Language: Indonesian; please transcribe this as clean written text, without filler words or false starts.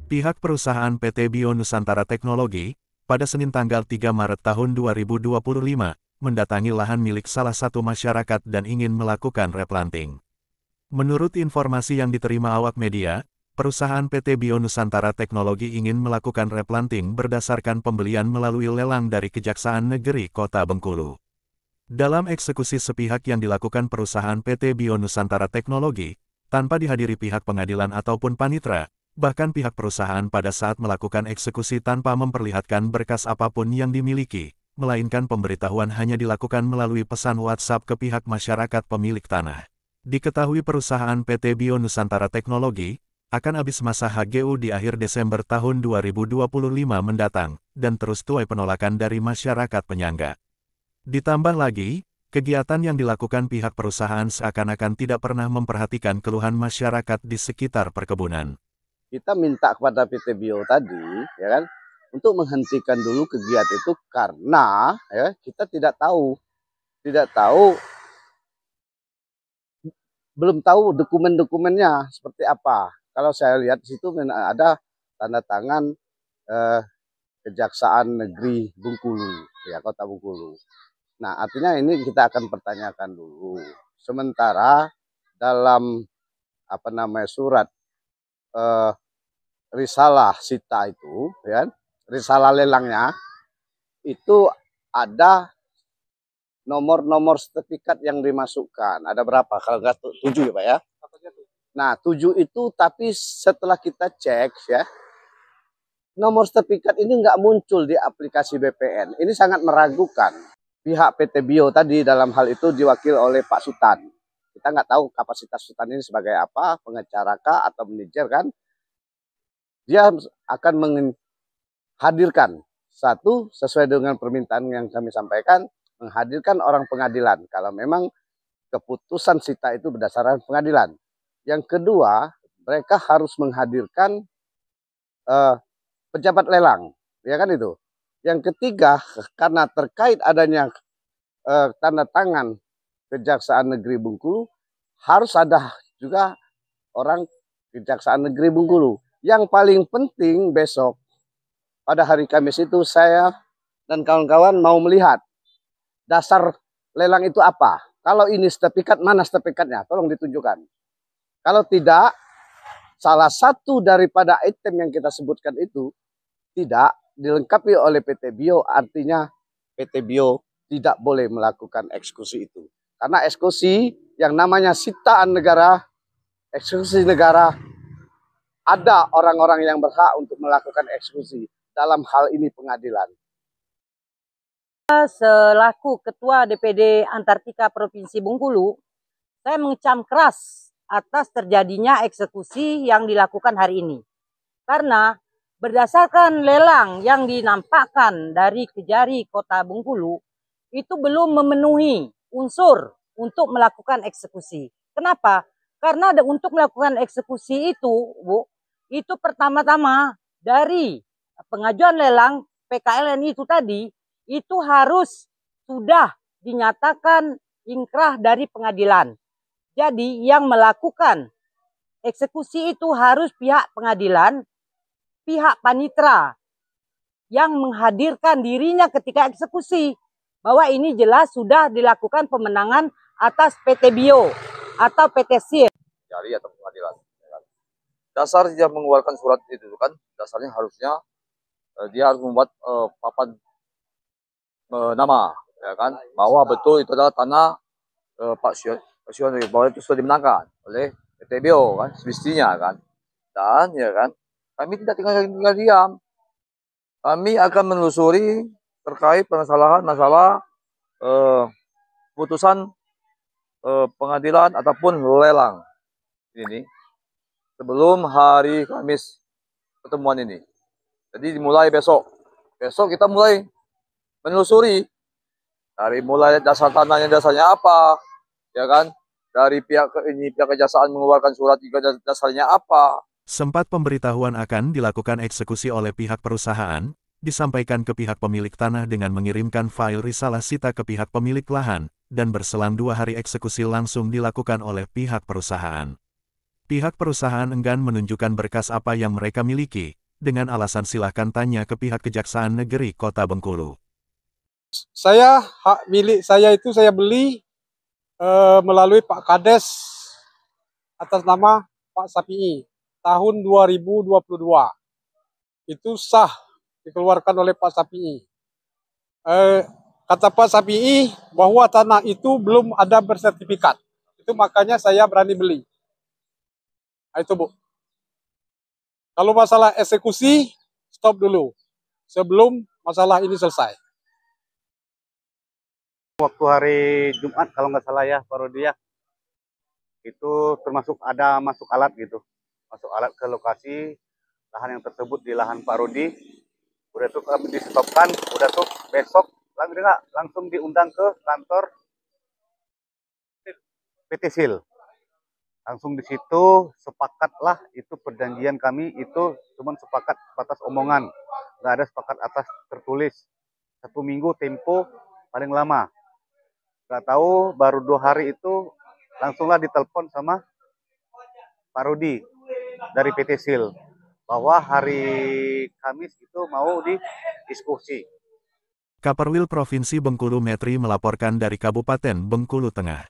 Pihak perusahaan PT Bio Nusantara Teknologi, pada Senin tanggal 3 Maret tahun 2025, mendatangi lahan milik salah satu masyarakat dan ingin melakukan replanting. Menurut informasi yang diterima awak media, perusahaan PT Bio Nusantara Teknologi ingin melakukan replanting berdasarkan pembelian melalui lelang dari Kejaksaan Negeri Kota Bengkulu. Dalam eksekusi sepihak yang dilakukan perusahaan PT Bio Nusantara Teknologi, tanpa dihadiri pihak pengadilan ataupun panitera, bahkan pihak perusahaan pada saat melakukan eksekusi tanpa memperlihatkan berkas apapun yang dimiliki, melainkan pemberitahuan hanya dilakukan melalui pesan WhatsApp ke pihak masyarakat pemilik tanah. Diketahui perusahaan PT Bio Nusantara Teknologi akan habis masa HGU di akhir Desember tahun 2025 mendatang, dan terus tuai penolakan dari masyarakat penyangga. Ditambah lagi, kegiatan yang dilakukan pihak perusahaan seakan-akan tidak pernah memperhatikan keluhan masyarakat di sekitar perkebunan. Kita minta kepada PT Bio tadi, ya kan, untuk menghentikan dulu kegiatan itu karena ya kita belum tahu dokumen-dokumennya seperti apa. Kalau saya lihat di situ ada tanda tangan Kejaksaan Negeri Bengkulu, ya Kota Bengkulu. Nah, artinya ini kita akan pertanyakan dulu. Sementara dalam surat risalah sita itu, ya, risalah lelangnya itu ada nomor-nomor sertifikat yang dimasukkan. Ada berapa? Kalau nggak 7 ya Pak ya. Nah 7 itu tapi setelah kita cek ya, nomor sertifikat ini nggak muncul di aplikasi BPN. Ini sangat meragukan. Pihak PT Bio tadi dalam hal itu diwakil oleh Pak Sutan. Kita nggak tahu kapasitas Sutan ini sebagai apa, pengacara kah atau manajer kan. Dia akan menghadirkan satu sesuai dengan permintaan yang kami sampaikan, menghadirkan orang pengadilan kalau memang keputusan sita itu berdasarkan pengadilan. Yang kedua, mereka harus menghadirkan pejabat lelang, ya kan itu. Yang ketiga, karena terkait adanya tanda tangan Kejaksaan Negeri Bengkulu, harus ada juga orang Kejaksaan Negeri Bengkulu. Yang paling penting besok, pada hari Kamis itu saya dan kawan-kawan mau melihat dasar lelang itu apa. Kalau ini sertifikat, mana sertifikatnya? Tolong ditunjukkan. Kalau tidak, salah satu daripada item yang kita sebutkan itu tidak dilengkapi oleh PT Bio, artinya PT Bio tidak boleh melakukan eksekusi itu. Karena eksekusi yang namanya sitaan negara, eksekusi negara, ada orang-orang yang berhak untuk melakukan eksekusi. Dalam hal ini pengadilan. Selaku Ketua DPD Antartika Provinsi Bengkulu, saya mengecam keras atas terjadinya eksekusi yang dilakukan hari ini. Karena berdasarkan lelang yang dinampakkan dari Kejari Kota Bengkulu, itu belum memenuhi unsur untuk melakukan eksekusi. Kenapa? Karena untuk melakukan eksekusi itu, Bu, itu pertama-tama dari pengajuan lelang PKLN itu tadi, itu harus sudah dinyatakan ingkrah dari pengadilan. Jadi yang melakukan eksekusi itu harus pihak pengadilan, pihak panitera yang menghadirkan dirinya ketika eksekusi. Bahwa ini jelas sudah dilakukan pemenangan atas PT Bio atau PT SIR. Jari atau pengadilan. Dasar dia mengeluarkan surat itu kan, dasarnya harusnya dia harus membuat papan nama, ya kan, bahwa betul itu adalah tanah Pak Sion, bahwa itu sudah dimenangkan oleh PT Bio kan, semestinya kan. Dan ya kan, kami tidak tinggal diam. Kami akan menelusuri terkait permasalahan masalah putusan pengadilan ataupun lelang ini sebelum hari Kamis pertemuan ini. Jadi dimulai besok. Besok kita mulai menelusuri dari mulai dasar tanahnya, dasarnya apa, ya kan? Dari pihak kejaksaan mengeluarkan surat juga dasarnya apa. Sempat pemberitahuan akan dilakukan eksekusi oleh pihak perusahaan, disampaikan ke pihak pemilik tanah dengan mengirimkan file risalah sita ke pihak pemilik lahan, dan berselang 2 hari eksekusi langsung dilakukan oleh pihak perusahaan. Pihak perusahaan enggan menunjukkan berkas apa yang mereka miliki, dengan alasan silahkan tanya ke pihak Kejaksaan Negeri Kota Bengkulu. Hak milik saya itu saya beli melalui Pak Kades atas nama Pak Sapi'i tahun 2022. Itu sah dikeluarkan oleh Pak Sapi'i. Kata Pak Sapi'i bahwa tanah itu belum ada bersertifikat. Itu makanya saya berani beli. Nah, itu Bu. Kalau masalah eksekusi, stop dulu. Sebelum masalah ini selesai. Waktu hari Jumat kalau nggak salah ya, Pak Rudi ya, itu termasuk ada masuk alat gitu. Masuk alat ke lokasi, lahan yang tersebut di lahan Pak Rudi. Udah tuh kami di-stopkan, udah tuh besok langsung diundang ke kantor PT Sil. Langsung di situ sepakatlah, itu perjanjian kami itu cuman sepakat batas omongan, nggak ada sepakat atas tertulis. 1 minggu tempo paling lama. Nggak tahu baru 2 hari itu langsunglah ditelepon sama Pak Rudi dari PT Sil bahwa hari Kamis itu mau didiskusi. Kaperwil Provinsi Bengkulu Metri melaporkan dari Kabupaten Bengkulu Tengah.